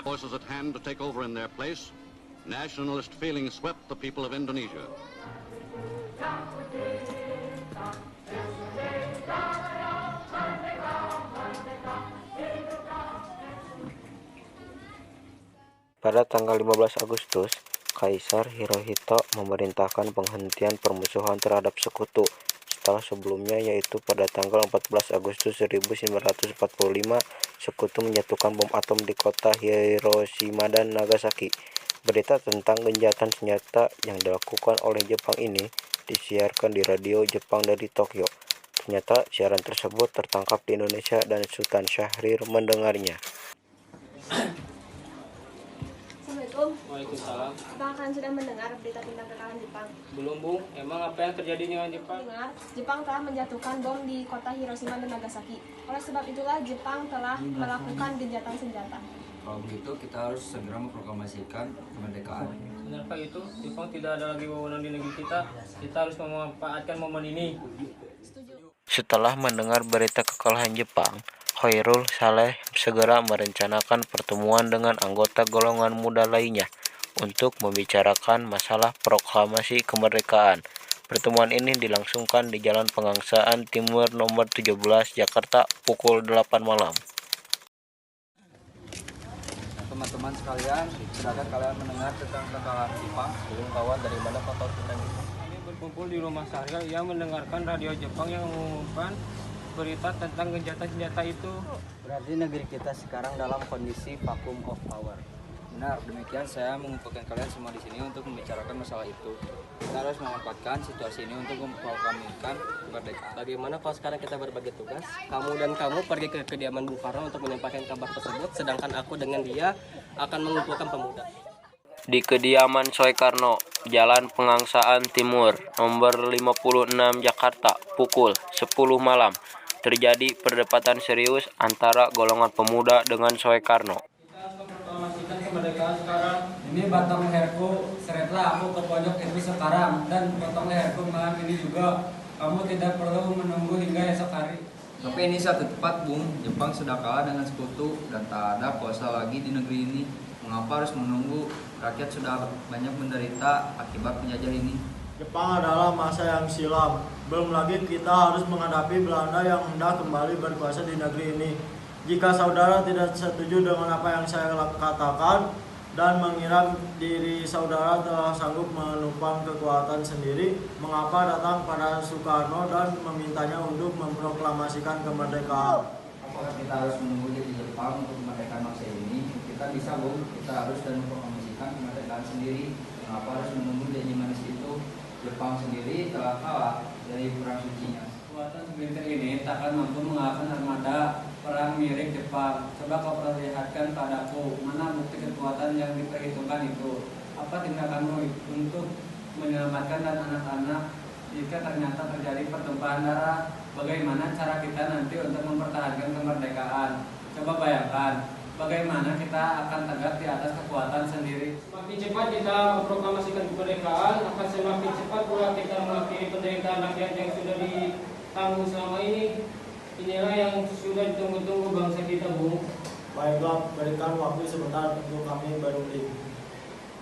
Forces at hand to take over in their place. Nationalist feeling swept the people of Indonesia. Pada tanggal 15 Agustus, Kaisar Hirohito memerintahkan penghentian permusuhan terhadap sekutu setelah sebelumnya, yaitu pada tanggal 14 Agustus 1945, sekutu menjatuhkan bom atom di kota Hiroshima dan Nagasaki. Berita tentang gencatan senjata yang dilakukan oleh Jepang ini disiarkan di radio Jepang dari Tokyo. Ternyata siaran tersebut tertangkap di Indonesia dan Sultan Syahrir mendengarnya. Assalamualaikum. Waalaikumsalam. Apakah kalian sudah mendengar berita tentang kekalahan Jepang? Belum, Bu. Emang apa yang terjadi dengan Jepang? Dengar, Jepang telah menjatuhkan bom di kota Hiroshima dan Nagasaki. Oleh sebab itulah Jepang telah melakukan gencatan senjata. Kalau begitu kita harus segera memproklamasikan kemerdekaan. Benarkah itu? Jepang tidak ada lagi wewenang di negeri kita. Kita harus memanfaatkan momen ini. Setelah mendengar berita kekalahan Jepang, Khairul Saleh segera merencanakan pertemuan dengan anggota golongan muda lainnya untuk membicarakan masalah proklamasi kemerdekaan. Pertemuan ini dilangsungkan di Jalan Pengangsaan Timur nomor 17 Jakarta pukul 8 malam. Nah, teman-teman sekalian, silakan kalian mendengar tentang kekalahan Jepang sebelum kawan dari mana foto kita ini. Kami berkumpul di rumah Syahrir yang mendengarkan radio Jepang yang mengumumkan berita tentang gencatan senjata itu. Berarti negeri kita sekarang dalam kondisi vacuum of power. Benar, demikian saya mengumpulkan kalian semua di sini untuk membicarakan masalah itu. Kita harus memanfaatkan situasi ini untuk memproklamasikan kemerdekaan. Bagaimana kalau sekarang kita berbagi tugas? Kamu dan kamu pergi ke kediaman Bung Karno untuk menyampaikan kabar tersebut, sedangkan aku dengan dia akan mengumpulkan pemuda. Di kediaman Soekarno, Jalan Pengangsaan Timur, nomor 56 Jakarta, pukul 10 malam, terjadi perdebatan serius antara golongan pemuda dengan Soekarno. Kita harus memproklamasikan kemerdekaan sekarang. Ini batang leherku, seretlah aku ke pojok itu sekarang, dan potong leherku malam ini juga. Kamu tidak perlu menunggu hingga esok hari. Tapi ini saat tepat, Bung. Jepang sudah kalah dengan sekutu dan tak ada kuasa lagi di negeri ini. Mengapa harus menunggu? Rakyat sudah banyak menderita akibat penjajah ini. Jepang adalah masa yang silam. Belum lagi kita harus menghadapi Belanda yang hendak kembali berkuasa di negeri ini. Jika saudara tidak setuju dengan apa yang saya katakan dan mengira diri saudara telah sanggup menopang kekuatan sendiri, mengapa datang pada Soekarno dan memintanya untuk memproklamasikan kemerdekaan? Apakah kita harus menunggu di Jepang untuk kemerdekaan masa ini? Kita bisa, Bung. Kita harus dan memproklamasikan kemerdekaan sendiri. Mengapa harus menunggu janji manis itu? Jepang sendiri telah kalah dari perang sucinya. Kekuatan segelintir ini takkan mampu mengalahkan armada perang mirip Jepang. Coba kau perlihatkan padaku, mana bukti kekuatan yang diperhitungkan itu? Apa tindakanmu untuk menyelamatkan dan anak-anak jika ternyata terjadi pertumpahan darah? Bagaimana cara kita nanti untuk mempertahankan kemerdekaan? Coba bayangkan, bagaimana kita akan tegak di atas kekuatan sendiri. Semakin cepat kita memproklamasikan kemerdekaan, akan semakin cepat pula kita mengakhiri penderitaan rakyat yang sudah ditanggung selama ini. Inilah yang sudah ditunggu-tunggu bangsa kita, Bung. Baiklah, berikan waktu sebentar untuk kami berunding.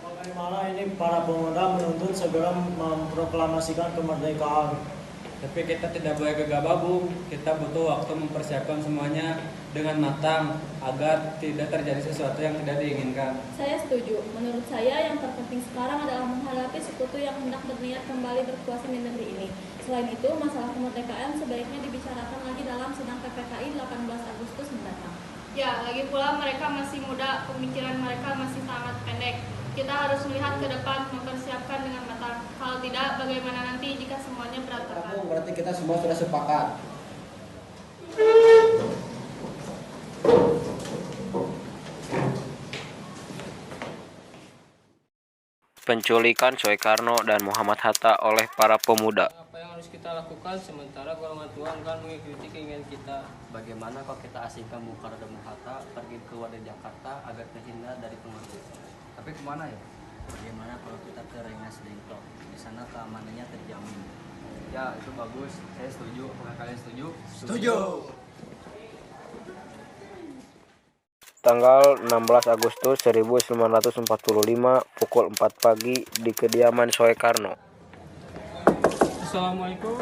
Bagaimana ini para pemuda menuntut segera memproklamasikan kemerdekaan? Tapi kita tidak boleh gegabah, Bung. Kita butuh waktu mempersiapkan semuanya dengan matang agar tidak terjadi sesuatu yang tidak diinginkan. Saya setuju. Menurut saya yang terpenting sekarang adalah menghadapi sekutu yang hendak berniat kembali berkuasa di negeri ini. Selain itu, masalah kemerdekaan sebaiknya dibicarakan lagi dalam sidang PPKI 18 Agustus mendatang. Ya, lagi pula mereka masih muda, pemikiran mereka masih sangat pendek. Kita harus melihat ke depan, mempersiapkan dengan matang. Kalau tidak, bagaimana nanti jika semuanya berantakan? Berarti kita semua sudah sepakat. Penculikan Soekarno dan Muhammad Hatta oleh para pemuda. Apa yang harus kita lakukan sementara golongan tua akan mengikuti keinginan kita? Bagaimana kalau kita asingkan Bung Karno dan Bung Hatta pergi keluar dari Jakarta agar terhindar dari pengaruh? Tapi kemana ya? Bagaimana kalau kita ke Rengas Dengklok? Di sana keamanannya terjamin. Ya, itu bagus. Saya setuju. Apakah kalian setuju? Tahun tanggal 16 Agustus 1945 pukul 4 pagi di kediaman Soekarno. Assalamualaikum.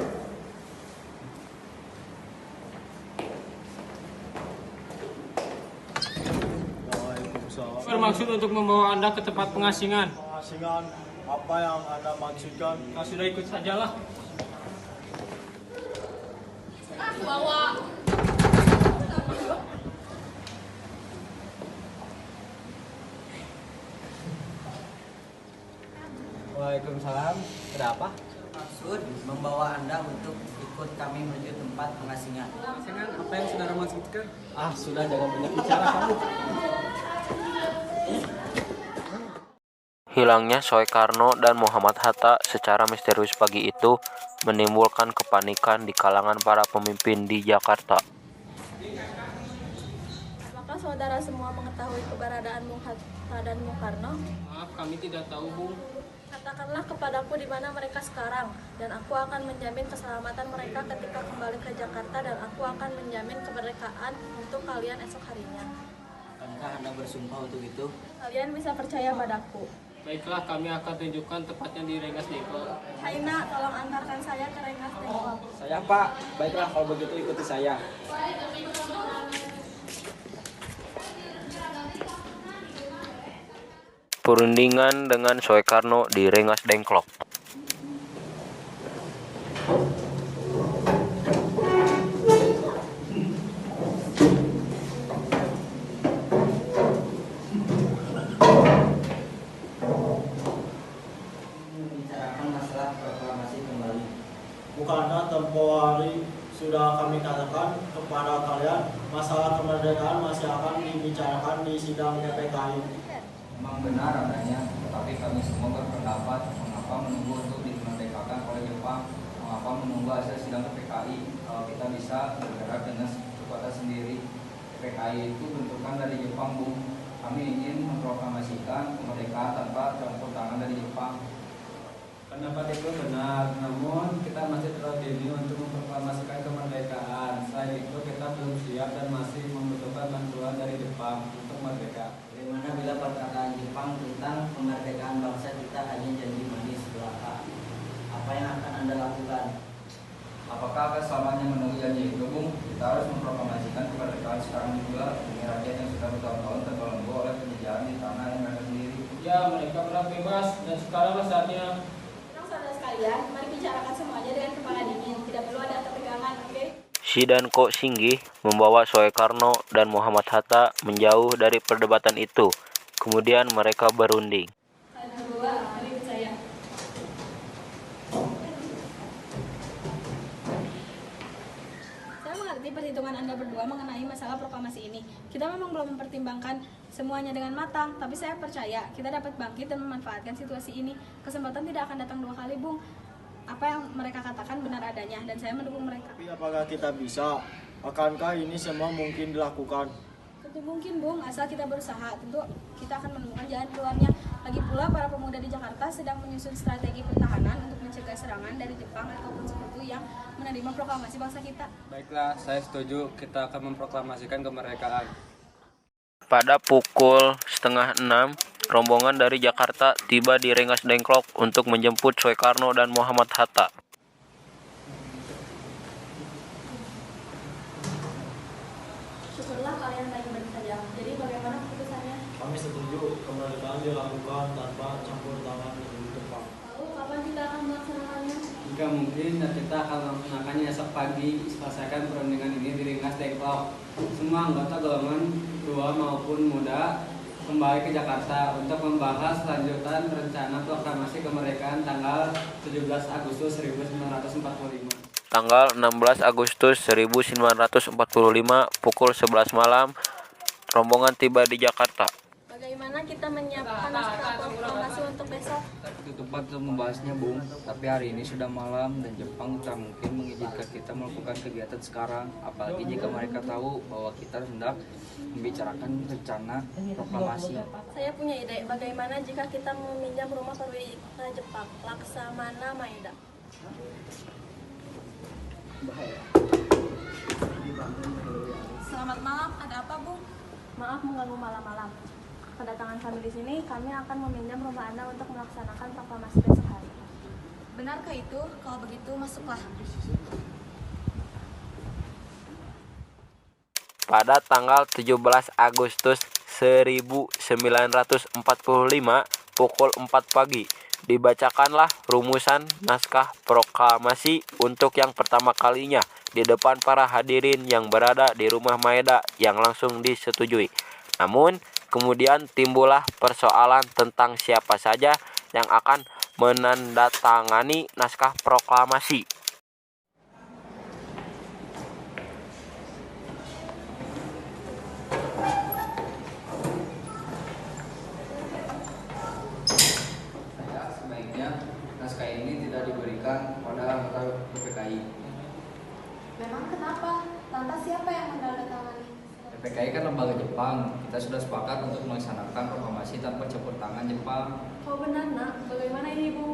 Waalaikumsalam. Bermaksud untuk membawa Anda ke tempat pengasingan. Pengasingan apa yang Anda maksudkan? Sudah ikut sajalah. Waalaikumsalam. Ada apa? Maksud membawa Anda untuk ikut kami menuju tempat pengasingan. Pengasingan apa yang saudara maksudkan? Sudah, jangan banyak bicara kamu. Hilangnya Soekarno dan Muhammad Hatta secara misterius pagi itu menimbulkan kepanikan di kalangan para pemimpin di Jakarta. Apakah saudara semua mengetahui keberadaan Bung Hatta dan Bung Karno? Maaf, kami tidak tahu, Bung. Katakanlah kepadaku di mana mereka sekarang, dan aku akan menjamin keselamatan mereka ketika kembali ke Jakarta, dan aku akan menjamin kemerdekaan untuk kalian esok harinya. Akankah Anda bersumpah untuk itu? Kalian bisa percaya padaku. Baiklah, kami akan tunjukkan tepatnya di Rengas Dengklok. Haina, tolong antarkan saya ke Rengas Dengklok. Saya, Pak. Baiklah, kalau begitu ikuti saya. Perundingan dengan Soekarno di Rengas Dengklok. Membicarakan masalah proklamasi kembali. Bukankah tempoh hari sudah kami katakan kepada kalian masalah kemerdekaan masih akan dibicarakan di sidang PPKI? Memang benar adanya, tetapi kami semua berpendapat mengapa menunggu untuk dimerdekakan oleh Jepang, mengapa menunggu hasil sidang PPKI kalau kita bisa bergerak dengan kekuatan sendiri. PPKI itu bentukan dari Jepang, Bung. Kami ingin memproklamasikan kemerdekaan tanpa campur tangan dari Jepang. Pendapat itu benar, namun kita masih terlalu dini untuk memproklamasikan kemerdekaan. Selain itu kita belum siap dan masih membutuhkan bantuan dari Jepang untuk merdeka. Bagaimana bila perkataan Jepang tentang kemerdekaan bangsa kita hanya janji manis belaka? Apa yang akan Anda lakukan? Apakah selamanya menunggu janji itu, Bung? Kita harus memproklamasikan kemerdekaan sekarang juga demi rakyat yang sudah bertahun-tahun terbelenggu oleh penjajahan di tanah yang mereka sendiri. Ya, mereka pernah bebas dan sekarang saatnya. Saudara sekalian, mari bicarakan semuanya dengan kepala dingin. Tidak perlu ada ketegangan, oke? Shidanko Singgih membawa Soekarno dan Muhammad Hatta menjauh dari perdebatan itu. Kemudian mereka berunding. Kalian berdua, mari ikut saya. Saya mengerti perhitungan Anda berdua mengenai masalah proklamasi ini. Kita memang belum mempertimbangkan semuanya dengan matang, tapi saya percaya kita dapat bangkit dan memanfaatkan situasi ini. Kesempatan tidak akan datang dua kali, Bung. Apa yang mereka katakan benar adanya, dan saya mendukung mereka. Tapi apakah kita bisa? Akankah ini semua mungkin dilakukan? Tentu mungkin, Bung, asal kita berusaha. Tentu kita akan menemukan jalan keluarnya. Lagi pula, para pemuda di Jakarta sedang menyusun strategi pertahanan untuk mencegah serangan dari Jepang ataupun sekutu yang menerima proklamasi bangsa kita. Baiklah, saya setuju. Kita akan memproklamasikan kemerdekaan. Pada pukul 5:30, rombongan dari Jakarta tiba di Rengas Dengklok untuk menjemput Soekarno dan Muhammad Hatta. Syukurlah kalian baik-baik saja. Jadi bagaimana keputusannya? Kami setuju kemerdekaan dilakukan tanpa campur tangan dari Jepang. Lalu kapan kita akan melaksanakannya? Jika mungkin, kita akan melaksanakannya esok pagi. Selesaikan perundingan ini di Rengas Dengklok. Semua anggota golongan tua maupun muda kembali ke Jakarta untuk membahas lanjutan rencana proklamasi kemerdekaan tanggal 17 Agustus 1945. Tanggal 16 Agustus 1945 pukul 11 malam, rombongan tiba di Jakarta. Bagaimana kita menyiapkan naskah proklamasi untuk besok? Itu tempat untuk membahasnya, Bung. Tapi hari ini sudah malam dan Jepang tak mungkin mengizinkan kita melakukan kegiatan sekarang. Apalagi jika mereka tahu bahwa kita hendak membicarakan rencana proklamasi. Saya punya ide. Bagaimana jika kita meminjam rumah perwira Jepang, Laksamana Maeda? Bahaya. Selamat malam. Ada apa, Bung? Maaf mengganggu malam-malam. Kedatangan kami di sini, kami akan meminjam rumah Anda untuk melaksanakan proklamasi besok hari. Benarkah itu? Kalau begitu, masuklah. Pada tanggal 17 Agustus 1945 pukul 4 pagi, dibacakanlah rumusan naskah proklamasi untuk yang pertama kalinya di depan para hadirin yang berada di Rumah Maeda yang langsung disetujui. Namun, kemudian timbullah persoalan tentang siapa saja yang akan menandatangani naskah proklamasi. Naskah ini tidak diberikan pada anggota PPKI. Memang kenapa? Lantas siapa yang menandatangani? PPKI kan lembaga Jepang. Kita sudah sepakat untuk melaksanakan proklamasi tanpa campur tangan Jepang. Oh benar nak, bagaimana ini Ibu?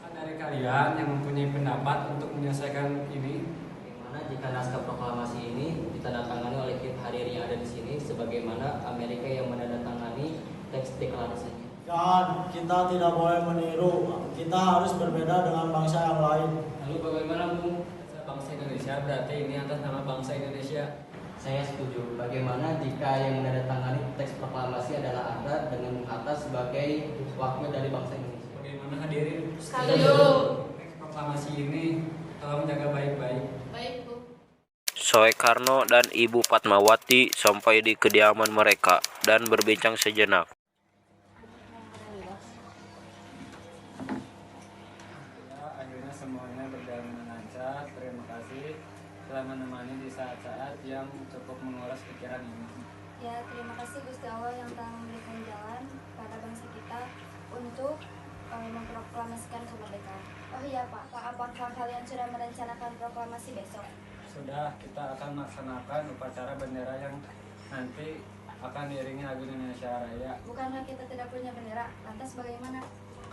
Kan dari kalian yang mempunyai pendapat untuk menyelesaikan ini. Bagaimana jika naskah proklamasi ini ditandatangani oleh hadirin yang ada di sini, sebagaimana Amerika yang menandatangani teks deklarasinya? Dan kita tidak boleh meniru. Kita harus berbeda dengan bangsa yang lain. Lalu bagaimana Bu? Bangsa Indonesia berarti ini atas nama bangsa Indonesia. Saya setuju. Bagaimana jika yang menandatangani teks proklamasi adalah Anda dengan Bung Hatta sebagai wakil dari bangsa Indonesia? Bagaimana hadirin? Setuju. Teks proklamasi ini tolong jaga baik-baik. Baik, Bu. Soekarno dan Ibu Fatmawati sampai di kediaman mereka dan berbincang sejenak. Akhirnya semuanya berjalan dengan lancar. Terima kasih telah menemani di saat-saat yang cukup menguras pikiran ini. Ya, terima kasih Gusti Allah yang telah memberikan jalan pada bangsa kita untuk memproklamasikan kemerdekaan. Oh iya Pak, apakah kalian sudah merencanakan proklamasi besok? Sudah, kita akan melaksanakan upacara bendera yang nanti akan diiringi lagu Indonesia Raya. Bukankah kita tidak punya bendera? Lantas bagaimana?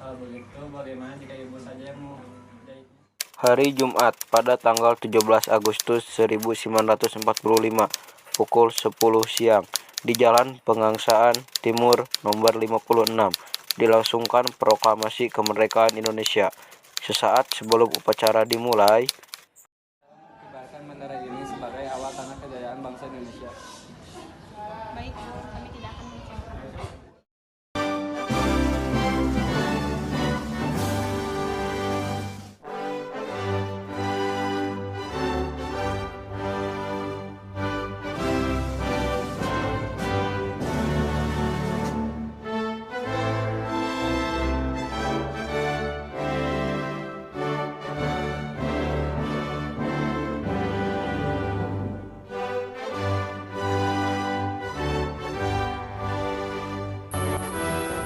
Kalau begitu, bagaimana jika ibu saja yang mau menjahitnya? Hari Jumat pada tanggal 17 Agustus 1945 pukul 10 siang di Jalan Pengangsaan Timur nomor 56 dilangsungkan proklamasi kemerdekaan Indonesia. Sesaat sebelum upacara dimulai, Kibarkan bendera ini sebagai awal tanda kejayaan bangsa Indonesia. Baik, Bu. Kami tidak akan mengecewakan.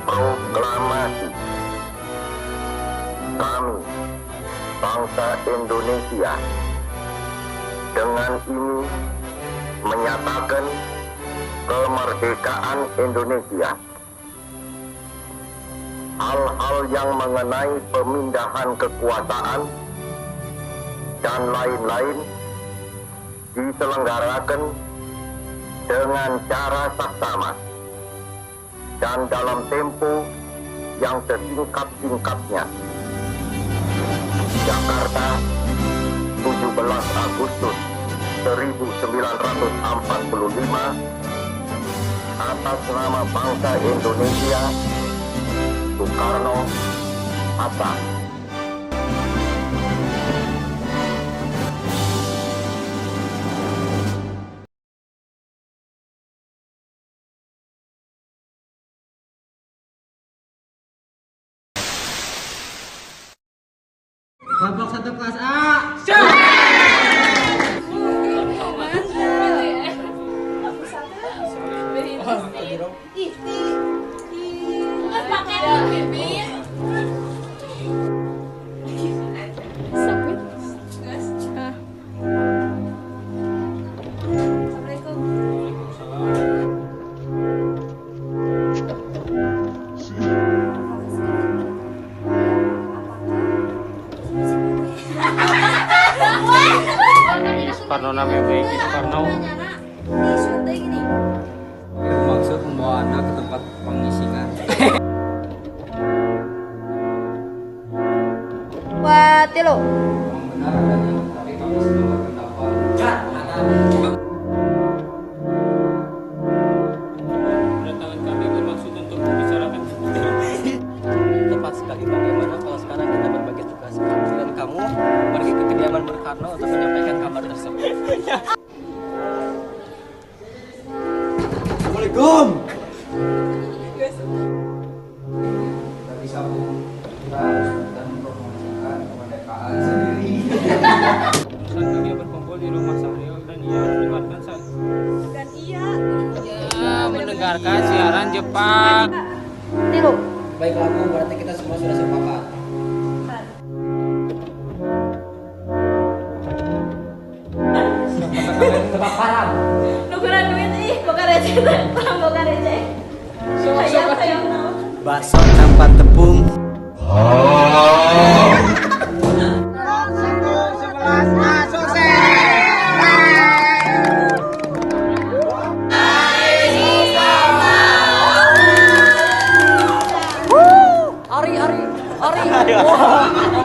Proklamasi. Kami, bangsa Indonesia, dengan ini menyatakan kemerdekaan Indonesia. Hal-hal yang mengenai pemindahan kekuasaan dan lain-lain diselenggarakan dengan cara saksama dan dalam tempo yang sesingkat-singkatnya. Jakarta, 17 Agustus 1945, atas nama bangsa Indonesia, Soekarno, Hatta. Kelompok 1 kelas A. Soekarno namanya Soekarno. Di Sunday gini. tilu. Memang benar adanya, tapi kami semua berpendapat. Kedatangan kami bermaksud untuk membicarakan Tepat sekali, bagaimana kalau sekarang kita berbagi tugas, dan kamu pergi ke kediaman Bung Karno untuk menyampaikan kabar tersebut. Assalamualaikum. Kita bisa Bu, kita harus mempromosikan kemerdekaan sendiri. saat kami berkumpul di rumah Sahril dan ia mendengarkan mendengarkan siaran Jepang. Tilu. Baiklah Bu, berarti kita semua sudah sepakat. Kebakaran. Nukeran duit ih, boga receh, boga receh. Hayang naon. Bakso tanpa tepung. Ari.